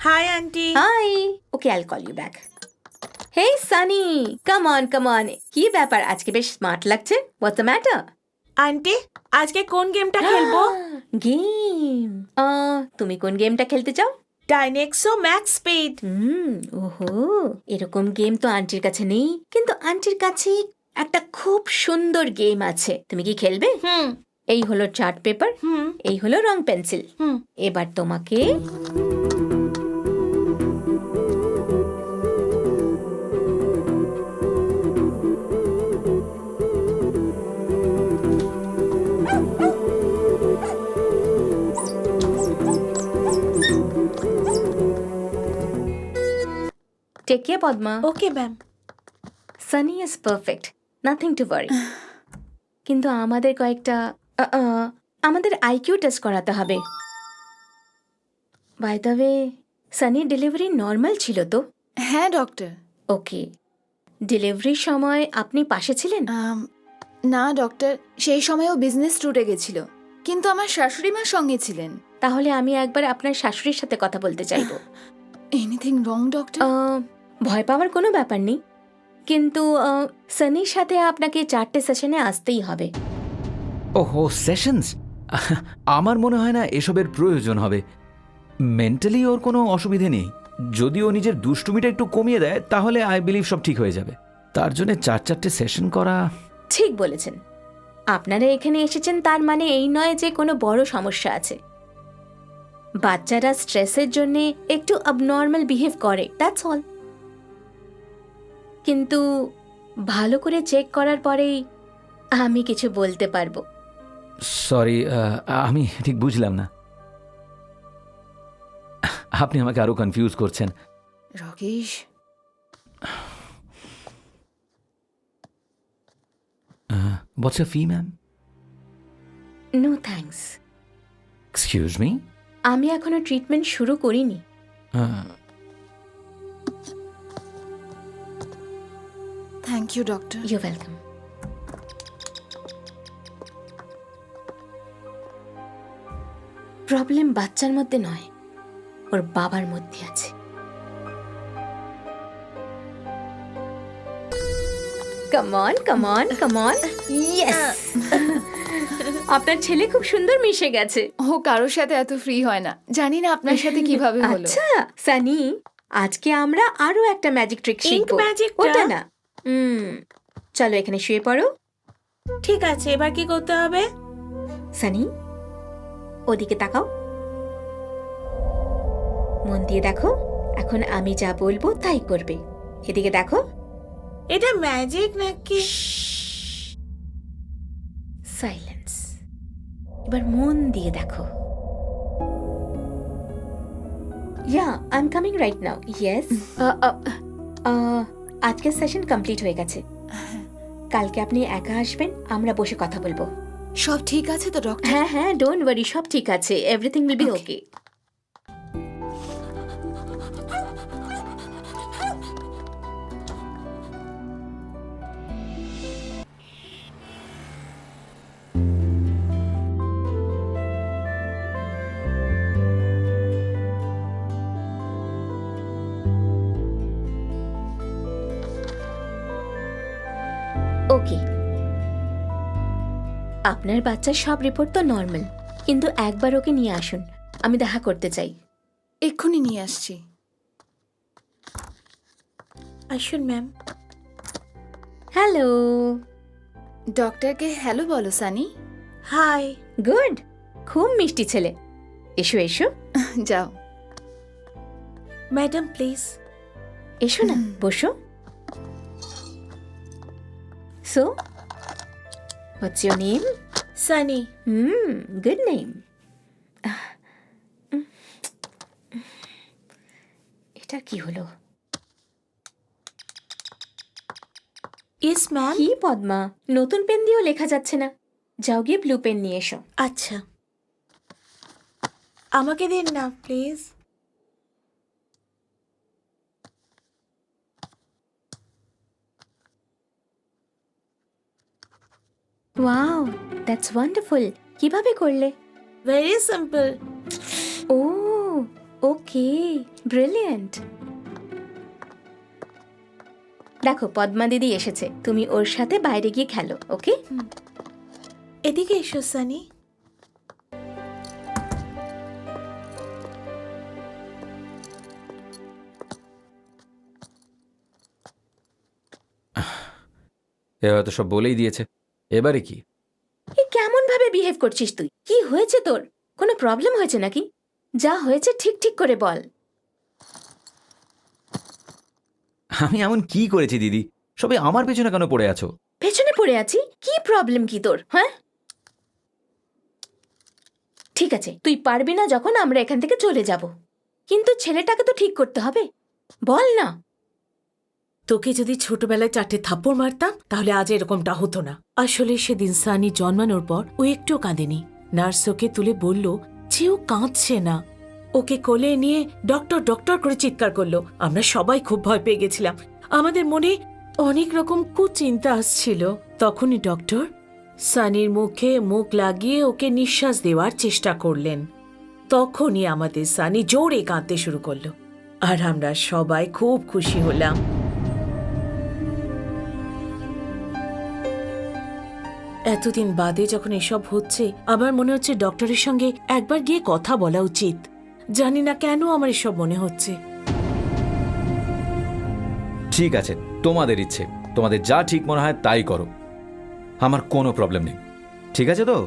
Hi, auntie. Hi. Okay, I'll call you back. Hey, Sunny. Come on, come on. কি ব্যাপার আজকে বেশ smart লাগছে? What's the matter? আন্টি আজকে কোন গেমটা খেলবো? গেম। তুমি কোন গেমটা খেলতে চাও? ডাইনেক্সো ম্যাক্স স্পিড। ওহো, এরকম গেম তো আন্টির কাছে নেই, কিন্তু আন্টির কাছে একটা খুব সুন্দর গেম আছে। তুমি কি খেলবে? এই হলো চার্ট পেপার, এই হলো রং পেন্সিল। এবার তোমাকে take care Padma. Okay ma'am. Sunny is perfect, nothing to worry. কিন্তু আমাদের কয়েকটা আমাদের আইকিউ টেস্ট করাতে হবে। বাই দ্য ওয়ে, সানির ডেলিভারি নর্মাল ছিল তো? হ্যাঁ ডক্টর। ওকে, ডেলিভারির সময় আপনি পাশে ছিলেন? না ডক্টর, সেই সময়ও বিজনেস ট্যুরে গেছিল, কিন্তু আমার শাশুড়ি মা সঙ্গে ছিলেন। তাহলে আমি একবার আপনার শাশুড়ির সাথে কথা বলতে চাইবো। Anything wrong doctor? ভয় পাওয়ার কোনো ব্যাপার নেই, কিন্তু সানির সাথে আপনাকে 4টে সেশনে আসতেই হবে। ওহো, সেশনস? আমার মনে হয় না এসবের প্রয়োজন হবে। মেন্টালি ওর কোনো অসুবিধে নেই। যদি ও নিজের দুষ্টুমিটা একটু কমিয়ে দেয় তাহলে আই বিলিভ সব ঠিক হয়ে যাবে। তার জন্য 4-4টে সেশন করা। ঠিক বলেছেন। আপনারা এখানে এসেছেন তার মানে এই নয় যে কোনো বড় সমস্যা আছে। বাচ্চারা স্ট্রেসের জন্য একটু অবনর্মাল বিহেভ করে, দ্যাটস অল। কিন্তু ভালো করে চেক করার পরেই আমি কিছু বলতে পারবো। সরি, আমি ঠিক বুঝলাম না। আপনি আমাকে আরো কনফিউজ করছেন। Rakesh, what's a fee ma'am? No thanks. Excuse me? আমি এখনো ট্রিটমেন্ট শুরু করিনি। Thank you doctor. You welcome. Problem বাচ্চার মধ্যে নয়, ওর বাবার মধ্যে আছে। Come on, come on, come on. Yes, আপনার ছেলে খুব সুন্দর মিশে গেছে। ও কারোর সাথে এত ফ্রি হয় না, জানি না আপনার সাথে কিভাবে হলো। আচ্ছা সানি, আজকে আমরা আরো একটা ম্যাজিক ট্রিক শিখব। ম্যাজিকটা? ওটা না, চলো এখানে শুয়ে পড়ো। ঠিক আছে, এবার কি করতে হবে? সানি, ওদিকে তাকাও, মন দিয়ে দেখো। এখন আমি যা বলবো তাই করবে। এদিকে দেখো। এটা ম্যাজিক নাকি? সাইলেন্স। এবার মন দিয়ে দেখো। Yeah, I am coming right now. Yes, আজকের সেশন কমপ্লিট হয়ে গেছে। কালকে আপনি একা আসবেন, আমরা বসে কথা বলবো। সব ঠিক আছে তো ডক্টর? হ্যাঁ হ্যাঁ, ডোন্ট ওয়ারি, সব ঠিক আছে। এভরিথিং উইল বি ওকে। ওকে, আপনার বাচ্চার সব রিপোর্ট তো নর্মাল, কিন্তু একবার ওকে নিয়ে আসুন, আমি দেখা করতে চাই। এক্ষুনি নিয়ে আসছি। আসুন ম্যাম। হ্যালো। ডক্টরকে হ্যালো বলো সানি। হাই। গুড, খুব মিষ্টি ছেলে। এসো এসো। যাও। Madam please. এসো না, বসো। So what's your name? Sunny. Good name. এটা কি হলো? Yes ma'am. কি পদ্মা, নতুন পেন দিয়েও লেখা যাচ্ছে না। যাও গিয়ে ব্লু পেন নিয়ে এসো। আচ্ছা, আমাকে দিন না প্লিজ। Wow, that's wonderful. কিভাবে করলে? Very simple. Oh, okay, brilliant. দেখো পদ্মা দিদি এসেছে, তুমি ওর সাথে বাইরে গিয়ে খেলো, ওকে? এদিকে এসো সানি। এ হয়তো সব বলেই দিয়েছে, এবারে কি? এ কেমন ভাবে বিহেভ করছিস তুই? কি হয়েছে তোর? কোনো প্রবলেম হয়েছে নাকি? যা হয়েছে ঠিক ঠিক করে বল। আমি এমন কি করেছি দিদি? সবাই আমার পেছনে কেন পড়ে আছো? পেছনে পড়ে আছি? কি প্রবলেম কি তোর, হ্যাঁ? ঠিক আছে, তুই পারবি না যখন আমরা এখান থেকে চলে যাব, কিন্তু ছেলেটাকে তো ঠিক করতে হবে, বল না। তোকে যদি ছোটবেলায় 4টে থাপ্পড় মারতাম তাহলে আজ এরকমটা হতো না। আসলে সেদিন সানি জন্মানোর পর ও একটুও কাঁদেনি। নার্স ওকে তুলে বলল যে ও কাঁদছে না। ওকে কোলে নিয়ে ডক্টর ডক্টর করে চিৎকার করলো। আমরা সবাই খুব ভয় পেয়ে গেছিলাম। আমাদের মনে অনেক রকম কুচিন্তা আসছিল। তখনই ডক্টর সানির মুখে মুখ লাগিয়ে ওকে নিঃশ্বাস দেওয়ার চেষ্টা করলেন। তখনই আমাদের সানি জোরে কাঁদতে শুরু করলো, আর আমরা সবাই খুব খুশি হলাম। এতদিন বাদে যখন এসব হচ্ছে, আমার মনে হচ্ছে ডক্টরের সঙ্গে একবার গিয়ে কথা বলা উচিত। জানি না কেন আমার এসব মনে হচ্ছে। ঠিক আছে, তোমাদের ইচ্ছে, তোমাদের যা ঠিক মনে হয় তাই করো, আমার কোনো প্রবলেম নেই। ঠিক আছে তো?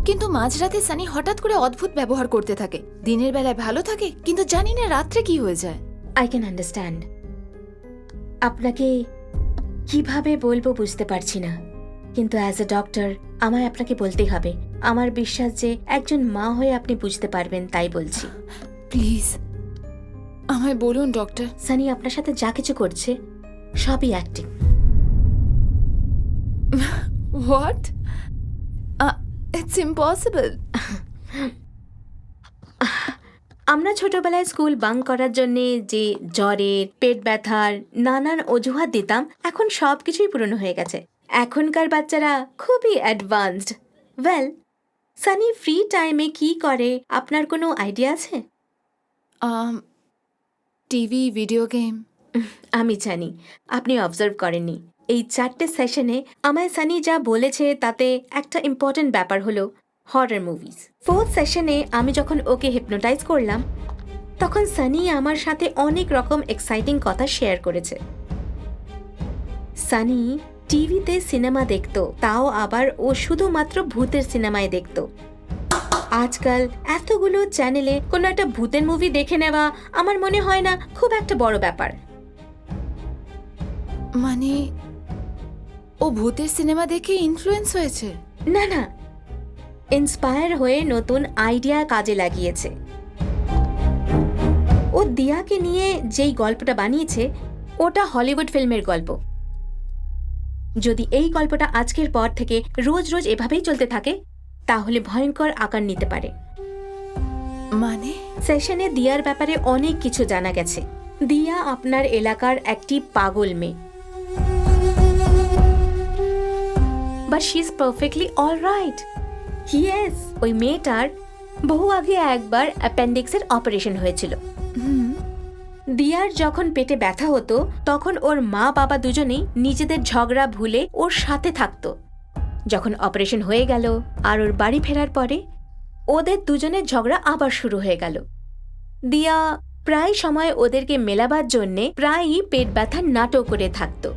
কিন্তু মাঝরাতে সানি হঠাৎ করে অদ্ভুত ব্যবহার করতে থাকে। দিনের বেলায় ভালো থাকে, কিন্তু জানি না রাত্রে কি হয়ে যায়। I can understand. আপনাকে কিভাবে বলবো বুঝতে পারছি না, কিন্তু অ্যাজ এ ডক্টর আমায় আপনাকে বলতেই হবে। আমার বিশ্বাস যে একজন মা হয়ে আপনি বুঝতে পারবেন, তাই বলছি। প্লিজ আমায় বলুন ডক্টর। সানি আপনার সাথে যা কিছু করছে সবই অ্যাক্টিং। হোয়াট? It's impossible. আমরা ছোটবেলায় স্কুল বাঙ্ক করার জন্য যে জ্বরের, পেট ব্যথার নানান অজুহাত দিতাম, এখন সব কিছুই পুরনো হয়ে গেছে। এখনকার বাচ্চারা খুবই অ্যাডভান্সড। ওয়েল, সানি ফ্রি টাইমে কি করে আপনার কোনো আইডিয়া আছে? TV, video game. আমি জানি আপনি অবজার্ভ করেননি। এই 4টে সেশনে আমায় সানি যা বলেছে তাতে একটা ইম্পর্টেন্ট ব্যাপার হলো হরর মুভিজ। 4th সেশনে আমি যখন ওকে হিপনোটাইজ করলাম, তখন সানি আমার সাথে অনেক রকম এক্সাইটিং কথা শেয়ার করেছে। সানি টিভিতে সিনেমা দেখতো, তাও আবার ও শুধুমাত্র ভূতের সিনেমায় দেখতো। আজকাল এতগুলো চ্যানেলে কোনো একটা ভূতের মুভি দেখে নেওয়া আমার মনে হয় না খুব একটা বড় ব্যাপার। মানে ও ভূতের সিনেমা দেখে ইনফ্লুয়েন্স হয়েছে? না না, ইন্সপায়ার হয়ে নতুন আইডিয়া কাজে লাগিয়েছে। ও দিয়াকে নিয়ে যেই গল্পটা বানিয়েছে ওটা হলিউড ফিল্মের গল্প। যদি এই গল্পটা আজকের পর থেকে রোজ রোজ এভাবেই চলতে থাকে তাহলে ভয়ঙ্কর আকার নিতে পারে। মানে সেশনে দিয়ার ব্যাপারে অনেক কিছু জানা গেছে। দিয়া আপনার এলাকার একটি পাগল মেয়ে, but she is perfectly alright. Yes, ওই মেয়েটার বহু আগে একবার অ্যাপেন্ডিক্সের অপারেশন হয়েছিল। দিয়ার যখন পেটে ব্যথা হতো তখন ওর মা বাবা দুজনেই নিজেদের ঝগড়া ভুলে ওর সাথে থাকতো। যখন অপারেশন হয়ে গেল আর ওর বাড়ি ফেরার পরে ওদের দুজনের ঝগড়া আবার শুরু হয়ে গেল। দিয়া প্রায় সময় ওদেরকে মেলাবার জন্যে প্রায়ই পেট ব্যথার নাটক করে থাকতো।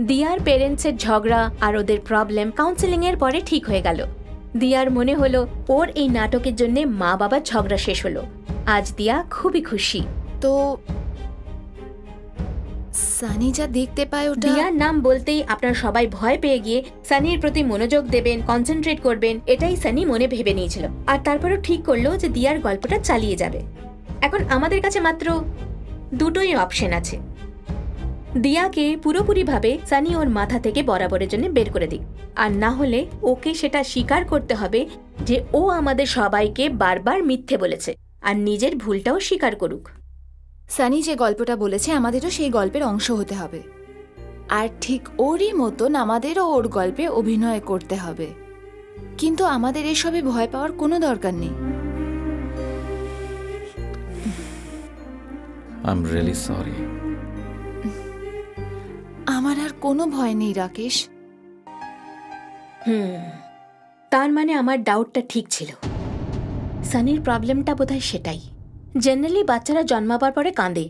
দিয়ার পেরেন্টসের ঝগড়া আর ওদের প্রবলেম কাউন্সেলিং এর পরে ঠিক হয়ে গেল। দিয়ার মনে হলো ওর এই নাটকের জন্যে মা বাবার ঝগড়া শেষ হলো। আজ দিয়া খুবই খুশি। তো সানি যা দেখতে পায় ওটা? দিয়ার নাম বলতেই আপনারা সবাই ভয় পেয়ে গিয়ে সানির প্রতি মনোযোগ দেবেন, কনসেন্ট্রেট করবেন, এটাই সানি মনে ভেবে নিয়েছিল। আর তারপরও ঠিক করলো যে দিয়ার গল্পটা চালিয়ে যাবে। এখন আমাদের কাছে মাত্র দুটোই অপশন আছে। দিয়াকে পুরোপুরিভাবে সানি ওর মাথা থেকে বরাবরের জন্য বের করে দিক, আর না হলে ওকে সেটা স্বীকার করতে হবে যে ও আমাদের সবাইকে বারবার মিথ্যে বলেছে আর নিজের ভুলটাও স্বীকার করুক। সানি যে গল্পটা বলেছে আমাদেরও সেই গল্পের অংশ হতে হবে, আর ঠিক ওরই মতন আমাদেরও ওর গল্পে অভিনয় করতে হবে। কিন্তু আমাদের এসবে ভয় পাওয়ার কোনো দরকার নেই। I am really sorry. আমার আর কোনো ভয় নেই রাকেশ। তার মানে আমার ডাউটটা ঠিক ছিল। সানির প্রবলেমটা বোধহয় সেটাই। জেনারেলি বাচ্চারা জন্মাবার পরে কাঁদে,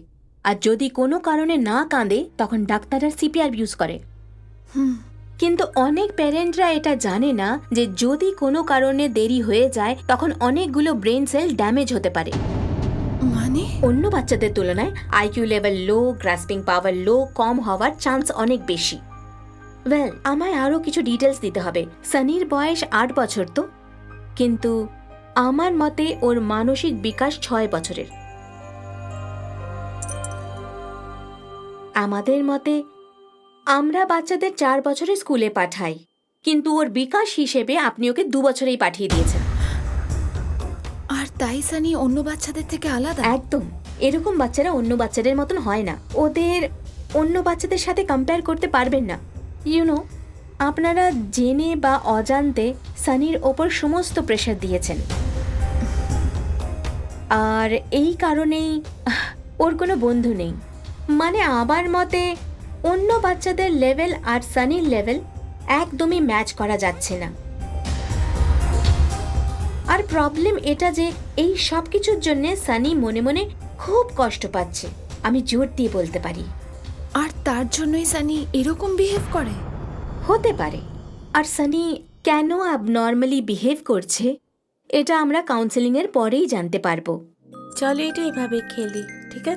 আর যদি কোনো কারণে না কাঁদে তখন ডাক্তাররা সিপিআর ইউজ করে। কিন্তু অনেক প্যারেন্টরা এটা জানে না যে যদি কোনো কারণে দেরি হয়ে যায় তখন অনেকগুলো ব্রেন সেল ড্যামেজ হতে পারে। মানে অন্য বাচ্চাদের তুলনায় আইকিউ লেভেল লো, গ্রাসপিং পাওয়ার লো, কম হওয়ার চান্স অনেক বেশি। ওয়েল, আমায় আরও কিছু ডিটেলস দিতে হবে। সানির বয়স 8 বছর তো, কিন্তু আমার মতে ওর মানসিক বিকাশ 6 বছরের। আমাদের মতে আমরা বাচ্চাদের 4 বছরে স্কুলে পাঠাই, কিন্তু ওর বিকাশ হিসেবে আপনি ওকে 2 বছরেই পাঠিয়ে দিয়েছেন। আর তাই সানি অন্য বাচ্চাদের থেকে আলাদা? একদম। এরকম বাচ্চারা অন্য বাচ্চাদের মতন হয় না। ওদের অন্য বাচ্চাদের সাথে কম্পেয়ার করতে পারবেন না। ইউনো, আপনারা জেনে বা অজান্তে সানির ওপর সমস্ত প্রেশার দিয়েছেন, আর এই কারণেই ওর কোনো বন্ধু নেই। মানে আমার মতে অন্য বাচ্চাদের লেভেল আর সানির লেভেল একদমই ম্যাচ করা যাচ্ছে না। আর প্রবলেম এটা যে এই সব কিছুর জন্য সানি মনে মনে খুব কষ্ট পাচ্ছে, আমি জোর দিয়ে বলতে পারি। আর তার জন্যই সানি এরকম বিহেভ করে? হতে পারে। আর সানি কেন অ্যাবনর্মালি বিহেভ করছে এটা আমরা কাউন্সেলিংয়ের পরেই জানতে পারবো। চলো এটা এভাবে খেলি, ঠিক আছে?